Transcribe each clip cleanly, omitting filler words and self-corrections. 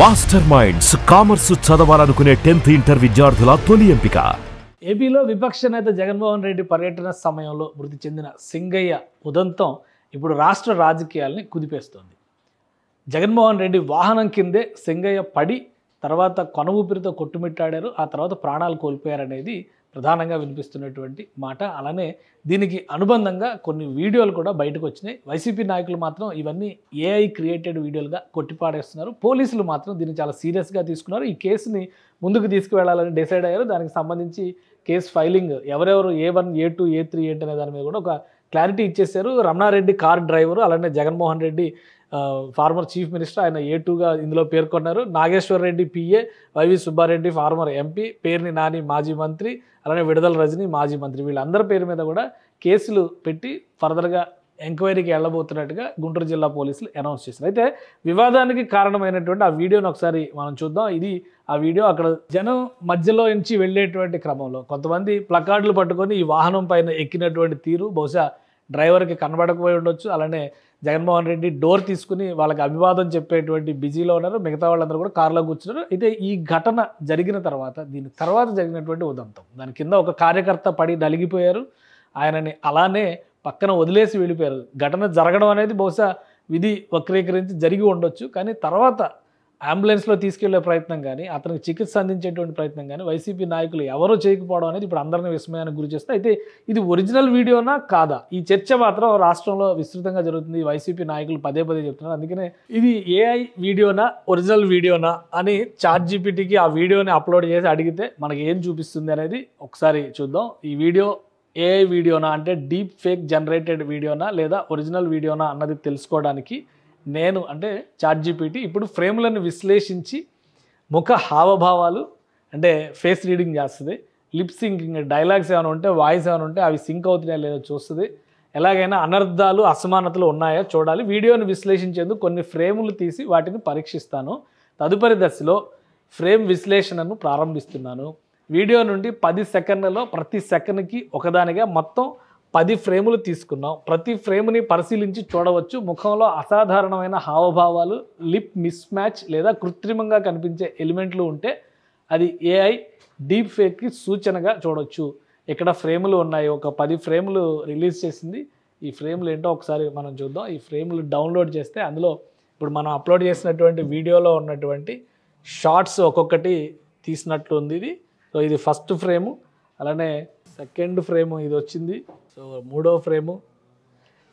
Master minds commerce చదవాలనుకునే 10th inter విద్యార్థుల తొలి ఎంపిక. ఏపీలో విపక్ష నేత జగన్మోహన్ రెడ్డి పర్యటన సమయంలో మృతి చెందిన సింగయ్య ఉదంతం ఇప్పుడు రాష్ట్ర రాజకీయాల్ని కుదిపేస్తోంది. జగన్మోహన్ రెడ్డి వాహనం కిందే సింగయ్య పడి తర్వాత కొన ఊపిరితో కొట్టుమిట్టాడారు, ఆ తర్వాత ప్రాణాలు కోల్పోయారనేది ప్రధానంగా వినిపిస్తున్నటువంటి మాట. అలానే దీనికి అనుబంధంగా కొన్ని వీడియోలు కూడా బయటకు వచ్చినాయి. వైసీపీ నాయకులు మాత్రం ఇవన్నీ ఏఐ క్రియేటెడ్ వీడియోలుగా కొట్టిపాడేస్తున్నారు. పోలీసులు మాత్రం దీన్ని చాలా సీరియస్గా తీసుకున్నారు. ఈ కేసుని ముందుకు తీసుకువెళ్లాలని డిసైడ్ అయ్యారు. దానికి సంబంధించి కేసు ఫైలింగ్ ఎవరెవరు A1, A2, A3 ఏంటి అనే దాని మీద కూడా ఒక క్లారిటీ ఇచ్చేశారు. రమణారెడ్డి కార్ డ్రైవరు, అలానే Jaganmohan Reddy former chief minister, ఆయన A2గా ఇందులో పేర్కొన్నారు. Nageshwar Reddy PA, YV Subba Reddy former MP, Perni Nani మాజీ మంత్రి, అలానే విడుదల రజని మాజీ మంత్రి, వీళ్ళందరి పేరు మీద కూడా కేసులు పెట్టి ఫర్దర్గా ఎంక్వైరీకి వెళ్ళబోతున్నట్టుగా గుంటూరు జిల్లా పోలీసులు అనౌన్స్ చేశారు. అయితే వివాదానికి కారణమైనటువంటి ఆ వీడియోని ఒకసారి మనం చూద్దాం. ఇది ఆ వీడియో. అక్కడ జనం మధ్యలో నుంచి వెళ్ళేటువంటి క్రమంలో కొంతమంది ప్లకార్డులు పట్టుకొని ఈ వాహనం పైన ఎక్కినటువంటి తీరు బహుశా డ్రైవర్కి కనబడకపోయి ఉండొచ్చు. అలానే జగన్మోహన్ రెడ్డి డోర్ తీసుకుని వాళ్ళకి అభివాదం చెప్పేటువంటి బిజీలో ఉన్నారు. మిగతా వాళ్ళందరూ కూడా కారులో కూర్చున్నారు. అయితే ఈ ఘటన జరిగిన తర్వాత దీని తర్వాత జరిగినటువంటి ఉదంతం, దాని కింద ఒక కార్యకర్త పడి నలిగిపోయారు. ఆయనని అలానే పక్కన వదిలేసి వెళ్ళిపోయారు. ఘటన జరగడం అనేది బహుశా విధి వక్రీకరించి జరిగి ఉండొచ్చు. కానీ తర్వాత అంబులెన్స్లో తీసుకెళ్లే ప్రయత్నం కానీ అతనికి చికిత్స అందించేటువంటి ప్రయత్నం కానీ వైసీపీ నాయకులు ఎవరో చేయకపోవడం అనేది ఇప్పుడు అందరినీ విస్మయానికి గురి చేస్తే, అయితే ఇది ఒరిజినల్ వీడియోనా కాదా, ఈ చర్చ మాత్రం రాష్ట్రంలో విస్తృతంగా జరుగుతుంది. వైసీపీ నాయకులు పదే పదే చెప్తున్నారు. అందుకనే ఇది ఏఐ వీడియోనా ఒరిజినల్ వీడియోనా అని ChatGPTకి ఆ వీడియోని అప్లోడ్ చేసి అడిగితే మనకి ఏం చూపిస్తుంది అనేది ఒకసారి చూద్దాం. ఈ వీడియో ఏఐ వీడియోనా అంటే డీప్ ఫేక్ జనరేటెడ్ వీడియోనా లేదా ఒరిజినల్ వీడియోనా అన్నది తెలుసుకోవడానికి నేను అంటే ChatGPT ఇప్పుడు ఫ్రేములను విశ్లేషించి ముఖ హావభావాలు అంటే ఫేస్ రీడింగ్ చేస్తుంది. లిప్ సింకింగ్, డైలాగ్స్ ఏమైనా ఉంటే, వాయిస్ ఏమైనా ఉంటే అవి సింక్ అవుతున్నాయా లేదో చూస్తుంది. ఎలాగైనా అనర్థాలు అసమానతలు ఉన్నాయా చూడాలి. వీడియోని విశ్లేషించేందుకు కొన్ని ఫ్రేములు తీసి వాటిని పరీక్షిస్తాను. తదుపరి దశలో ఫ్రేమ్ విశ్లేషణను ప్రారంభిస్తున్నాను. వీడియో నుండి 10 సెకండ్లలో ప్రతి సెకండ్కి ఒకదానిగా మొత్తం 10 ఫ్రేములు తీసుకున్నాం. ప్రతి ఫ్రేమ్ని పరిశీలించి చూడవచ్చు. ముఖంలో అసాధారణమైన హావభావాలు, లిప్ మిస్ మ్యాచ్ లేదా కృత్రిమంగా కనిపించే ఎలిమెంట్లు ఉంటే అది ఏఐ డీప్ ఫేక్కి సూచనగా చూడవచ్చు. ఇక్కడ ఫ్రేములు ఉన్నాయి, ఒక 10 ఫ్రేములు రిలీజ్ చేసింది. ఈ ఫ్రేములు ఏంటో ఒకసారి మనం చూద్దాం. ఈ ఫ్రేములు డౌన్లోడ్ చేస్తే అందులో ఇప్పుడు మనం అప్లోడ్ చేసినటువంటి వీడియోలో ఉన్నటువంటి షార్ట్స్ ఒక్కొక్కటి తీసినట్లు ఉంది. ఇది సో ఇది ఫస్ట్ ఫ్రేము, అలానే సెకండ్ ఫ్రేము ఇది వచ్చింది, సో మూడో ఫ్రేము,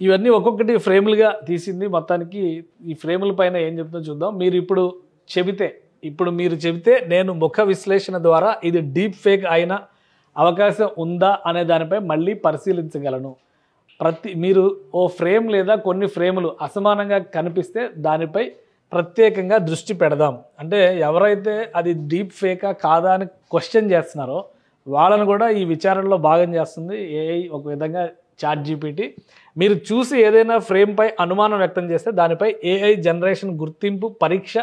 ఇవన్నీ ఒక్కొక్కటి ఫ్రేములుగా తీసింది. మొత్తానికి ఈ ఫ్రేముల పైన ఏం చెప్తుందో చూద్దాం. మీరు చెబితే నేను ముఖ విశ్లేషణ ద్వారా ఇది డీప్ ఫేక్ అయిన అవకాశం ఉందా అనే దానిపై మళ్ళీ పరిశీలించగలను. మీరు ఓ ఫ్రేమ్ లేదా కొన్ని ఫ్రేములు అసమానంగా కనిపిస్తే దానిపై ప్రత్యేకంగా దృష్టి పెడదాం. అంటే ఎవరైతే అది డీప్ ఫేకా కాదా అని క్వశ్చన్ చేస్తున్నారో వాళ్ళను కూడా ఈ విచారణలో భాగం చేస్తుంది ఏఐ, ఒక విధంగా ChatGPT. మీరు చూసి ఏదైనా ఫ్రేమ్పై అనుమానం వ్యక్తం చేస్తే దానిపై ఏఐ జనరేషన్ గుర్తింపు పరీక్ష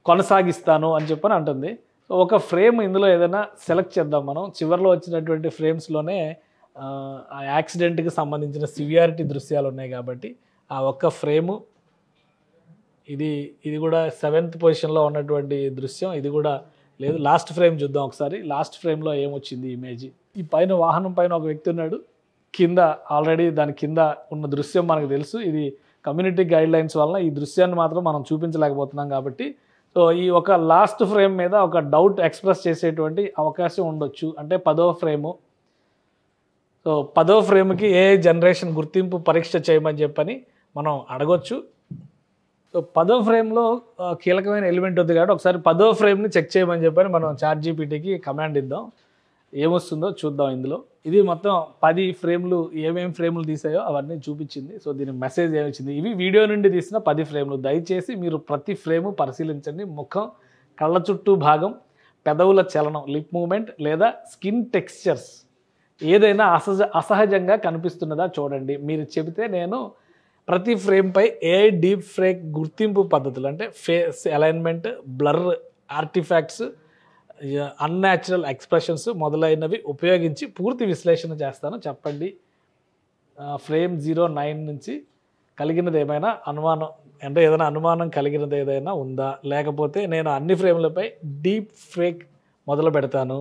కొనసాగిస్తాను అని చెప్పని అంటుంది. సో ఒక ఫ్రేమ్ ఇందులో ఏదైనా సెలెక్ట్ చేద్దాం మనం. చివరిలో వచ్చినటువంటి ఫ్రేమ్స్లోనే ఆ యాక్సిడెంట్కి సంబంధించిన సివియారిటీ దృశ్యాలు ఉన్నాయి కాబట్టి ఆ ఒక్క ఫ్రేము ఇది కూడా 7th పొజిషన్లో ఉన్నటువంటి దృశ్యం. ఇది కూడా లేదు. లాస్ట్ ఫ్రేమ్ చూద్దాం ఒకసారి. లాస్ట్ ఫ్రేమ్లో ఏమొచ్చింది ఇమేజ్. ఈ పైన వాహనం పైన ఒక వ్యక్తి ఉన్నాడు, కింద ఆల్రెడీ దాని కింద ఉన్న దృశ్యం మనకు తెలుసు. ఇది కమ్యూనిటీ గైడ్ లైన్స్ వలన ఈ దృశ్యాన్ని మాత్రం మనం చూపించలేకపోతున్నాం కాబట్టి సో ఈ ఒక లాస్ట్ ఫ్రేమ్ మీద ఒక డౌట్ ఎక్స్ప్రెస్ చేసేటువంటి అవకాశం ఉండొచ్చు. అంటే 10వ ఫ్రేము. సో 10వ ఫ్రేమ్కి ఏఐ జనరేషన్ గుర్తింపు పరీక్ష చేయమని చెప్పని మనం అడగొచ్చు. సో 10వ ఫ్రేమ్లో కీలకమైన ఎలిమెంట్ ఉంది కాబట్టి ఒకసారి 10వ ఫ్రేమ్ని చెక్ చేయమని చెప్పని మనం ChatGPTకి కమాండ్ ఇద్దాం. ఏమొస్తుందో చూద్దాం. ఇందులో ఇది మొత్తం 10 ఫ్రేమ్లు, ఏమేమి ఫ్రేమ్లు తీసాయో అవన్నీ చూపించింది. సో దీని మెసేజ్ ఏమొచ్చింది, ఇవి వీడియో నుండి తీసిన 10 ఫ్రేమ్లు. దయచేసి మీరు ప్రతి ఫ్రేము పరిశీలించండి. ముఖం, కళ్ళ చుట్టూ భాగం, పెదవుల చలనం, లిప్ మూమెంట్ లేదా స్కిన్ టెక్స్చర్స్ ఏదైనా అసహజంగా కనిపిస్తున్నదా చూడండి. మీరు చెబితే నేను ప్రతి ఫ్రేమ్పై ఏఐ డీప్ ఫేక్ గుర్తింపు పద్ధతులు అంటే face alignment, blur, artifacts, unnatural expressions మొదలైనవి ఉపయోగించి పూర్తి విశ్లేషణ చేస్తాను. చెప్పండి. ఫ్రేమ్ 09 నుంచి కలిగినది ఏమైనా అనుమానం అంటే ఏదైనా అనుమానం కలిగినది ఏదైనా ఉందా, లేకపోతే నేను అన్ని ఫ్రేములపై డీప్ ఫేక్ మొదలు పెడతాను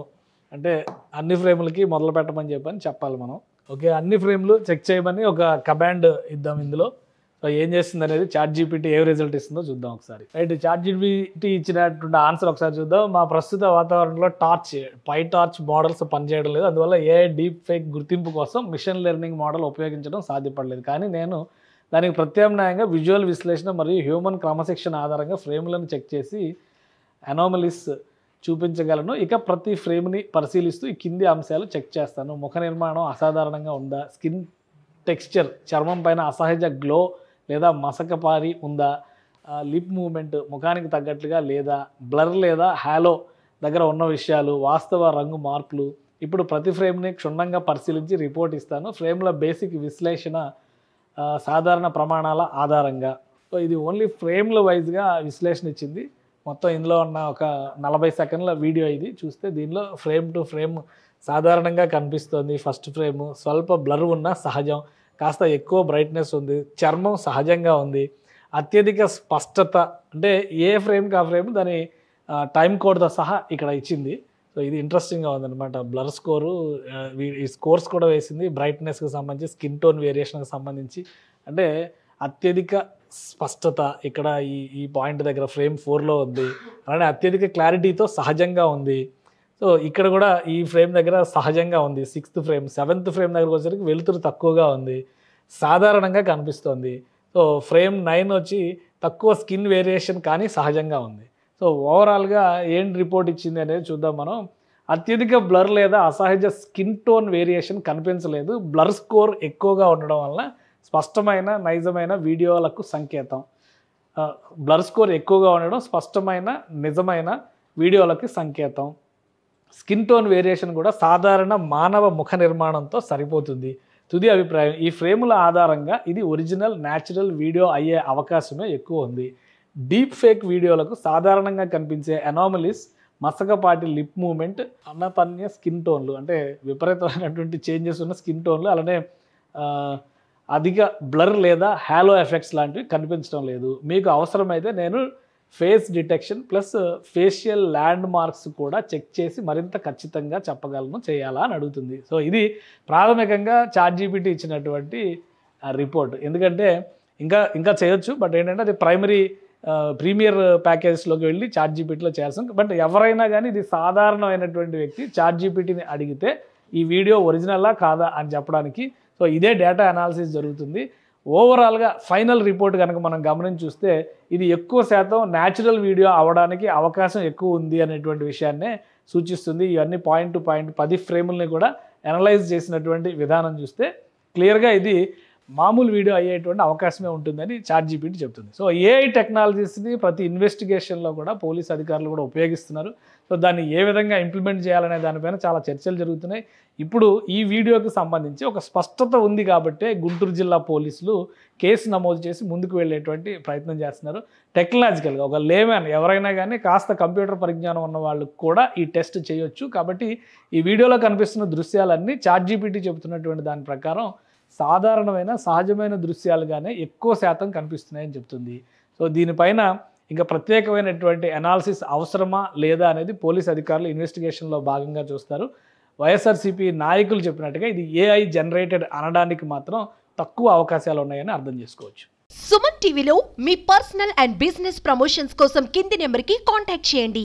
అంటే అన్ని ఫ్రేములకి మొదలు పెట్టమని చెప్పాలి మనం. ఓకే, అన్ని ఫ్రేమ్లు చెక్ చేయమని ఒక కమాండ్ ఇద్దాం ఇందులో. సో ఏం చేస్తుంది అనేది ChatGPT ఏ రిజల్ట్ ఇస్తుందో చూద్దాం ఒకసారి. రైట్, ChatGPT ఇచ్చినటువంటి ఆన్సర్ ఒకసారి చూద్దాం. మా ప్రస్తుత వాతావరణంలో PyTorch మోడల్స్ పనిచేయడం లేదు, అందువల్ల AI డీప్ ఫేక్ గుర్తింపు కోసం మిషన్ లెర్నింగ్ మోడల్ ఉపయోగించడం సాధ్యపడలేదు. కానీ నేను దానికి ప్రత్యామ్నాయంగా విజువల్ విశ్లేషణ మరియు హ్యూమన్ క్రమశిక్షణ ఆధారంగా ఫ్రేమ్లను చెక్ చేసి అనామలీస్ చూపించగలను. ఇక ప్రతి ఫ్రేమ్ని పరిశీలిస్తూ ఈ కింది అంశాలు చెక్ చేస్తాను. ముఖ నిర్మాణం అసాధారణంగా ఉందా, స్కిన్ టెక్స్చర్ చర్మం పైన అసహజ గ్లో లేదా మసకపారి ఉందా, లిప్ మూమెంట్ ముఖానికి తగ్గట్లుగా లేదా, బ్లర్ లేదా హ్యాలో దగ్గర ఉన్న విషయాలు, వాస్తవ రంగు మార్పులు. ఇప్పుడు ప్రతి ఫ్రేమ్ని క్షుణ్ణంగా పరిశీలించి రిపోర్ట్ ఇస్తాను. ఫ్రేమ్ల బేసిక్ విశ్లేషణ సాధారణ ప్రమాణాల ఆధారంగా. సో ఇది ఓన్లీ ఫ్రేమ్ల వైజ్గా విశ్లేషణ ఇచ్చింది. మొత్తం ఇందులో ఉన్న ఒక 40 సెకండ్ల వీడియో ఇది. చూస్తే దీనిలో ఫ్రేమ్ టు ఫ్రేమ్ సాధారణంగా కనిపిస్తుంది. ఫస్ట్ ఫ్రేమ్ స్వల్ప బ్లర్ ఉన్న సహజం, కాస్త ఎక్కువ బ్రైట్నెస్ ఉంది, చర్మం సహజంగా ఉంది, అత్యధిక స్పష్టత అంటే ఏ ఫ్రేమ్కి ఆ ఫ్రేమ్ దాని టైం కోడ్తో సహా ఇక్కడ ఇచ్చింది. సో ఇది ఇంట్రెస్టింగ్గా ఉందన్నమాట. బ్లర్ స్కోరు, ఈ స్కోర్స్ కూడా వేసింది, బ్రైట్నెస్కి సంబంధించి, స్కిన్ టోన్ వేరియేషన్కి సంబంధించి. అంటే అత్యధిక స్పష్టత ఇక్కడ ఈ పాయింట్ దగ్గర ఫ్రేమ్ 4లో ఉంది. అలానే అత్యధిక క్లారిటీతో సహజంగా ఉంది. సో ఇక్కడ కూడా ఈ ఫ్రేమ్ దగ్గర సహజంగా ఉంది. 6th frame. 7th ఫ్రేమ్ దగ్గరకు వచ్చేసరికి వెలుతురు తక్కువగా ఉంది, సాధారణంగా కనిపిస్తుంది. సో ఫ్రేమ్ 9 వచ్చి తక్కువ స్కిన్ వేరియేషన్ కానీ సహజంగా ఉంది. సో ఓవరాల్గా ఏం రిపోర్ట్ ఇచ్చింది అనేది చూద్దాం మనం. అత్యధిక బ్లర్ లేదా అసహజ స్కిన్ టోన్ వేరియేషన్ కనిపించలేదు. బ్లర్ స్కోర్ ఎక్కువగా ఉండడం వలన స్పష్టమైన నైజమైన వీడియోలకు సంకేతం. బ్లర్ స్కోర్ ఎక్కువగా ఉండడం స్పష్టమైన నిజమైన వీడియోలకి సంకేతం. స్కిన్ టోన్ వేరియేషన్ కూడా సాధారణ మానవ ముఖ నిర్మాణంతో సరిపోతుంది. తుది అభిప్రాయం, ఈ ఫ్రేముల ఆధారంగా ఇది ఒరిజినల్ న్యాచురల్ వీడియో అయ్యే అవకాశమే ఎక్కువ ఉంది. డీప్ ఫేక్ వీడియోలకు సాధారణంగా కనిపించే అనామలీస్, మసకపాటి లిప్ మూమెంట్, అన్నతన్య స్కిన్ టోన్లు అంటే విపరీతమైనటువంటి చేంజెస్ ఉన్న స్కిన్ టోన్లు, అలానే అధిక బ్లర్ లేదా హ్యాలో ఎఫెక్ట్స్ లాంటివి కనిపించడం లేదు. మీకు అవసరమైతే నేను face detection plus facial land marks కూడా చెక్ చేసి మరింత ఖచ్చితంగా చెప్పగలను, చేయాలా అని అడుగుతుంది. సో ఇది ప్రాథమికంగా ChatGPT ఇచ్చినటువంటి రిపోర్ట్. ఎందుకంటే ఇంకా చేయొచ్చు, బట్ ఏంటంటే అది ప్రీమియర్ ప్యాకేజెస్లోకి వెళ్ళి ChatGPTలో చేయాల్సింది. బట్ ఎవరైనా కానీ ఇది సాధారణమైనటువంటి వ్యక్తి ChatGPTని అడిగితే ఈ వీడియో ఒరిజినలా కాదా అని చెప్పడానికి సో ఇదే డేటా అనాలిసిస్ జరుగుతుంది. ఓవరాల్గా ఫైనల్ రిపోర్ట్ కనుక మనం గమనించి చూస్తే ఇది ఎక్కువ శాతం న్యాచురల్ వీడియో అవ్వడానికి అవకాశం ఎక్కువ ఉంది అనేటువంటి విషయాన్నే సూచిస్తుంది. ఇవన్నీ పాయింట్ టు పాయింట్ 10 ఫ్రేముల్ని కూడా అనలైజ్ చేసినటువంటి విధానం చూస్తే క్లియర్గా ఇది మామూలు వీడియో అయ్యేటువంటి అవకాశమే ఉంటుందని ChatGPT చెప్తుంది. సో AI టెక్నాలజీస్ని ప్రతి ఇన్వెస్టిగేషన్లో కూడా పోలీస్ అధికారులు కూడా ఉపయోగిస్తున్నారు. సో దాన్ని ఏ విధంగా ఇంప్లిమెంట్ చేయాలనే దానిపైన చాలా చర్చలు జరుగుతున్నాయి. ఇప్పుడు ఈ వీడియోకి సంబంధించి ఒక స్పష్టత ఉంది కాబట్టే గుంటూరు జిల్లా పోలీసులు కేసు నమోదు చేసి ముందుకు వెళ్ళేటువంటి ప్రయత్నం చేస్తున్నారు. టెక్నాలజికల్గా ఒక లేమ్యాన్ ఎవరైనా కానీ కాస్త కంప్యూటర్ పరిజ్ఞానం ఉన్న వాళ్ళు కూడా ఈ టెస్ట్ చేయొచ్చు. కాబట్టి ఈ వీడియోలో కనిపిస్తున్న దృశ్యాలన్నీ ChatGPT చెబుతున్నటువంటి దాని ప్రకారం సాధారణమైన సహజమైన దృశ్యాలుగానే ఎక్కువ శాతం కనిపిస్తున్నాయని చెప్తుంది. సో దీనిపైన ఇంకా ప్రత్యేకమైనటువంటి అనాలిసిస్ అవసరమా లేదా అనేది పోలీస్ అధికారులు ఇన్వెస్టిగేషన్లో భాగంగా చూస్తారు. వైఎస్ఆర్సీపీ నాయకులు చెప్పినట్టుగా ఇది AI జనరేటెడ్ అనడానికి మాత్రం తక్కువ అవకాశాలు ఉన్నాయని అర్థం చేసుకోవచ్చు. సుమన్ టీవీలో మీ పర్సనల్ అండ్ బిజినెస్ ప్రమోషన్స్ కోసం కింది నెంబర్కి కాంటాక్ట్ చేయండి.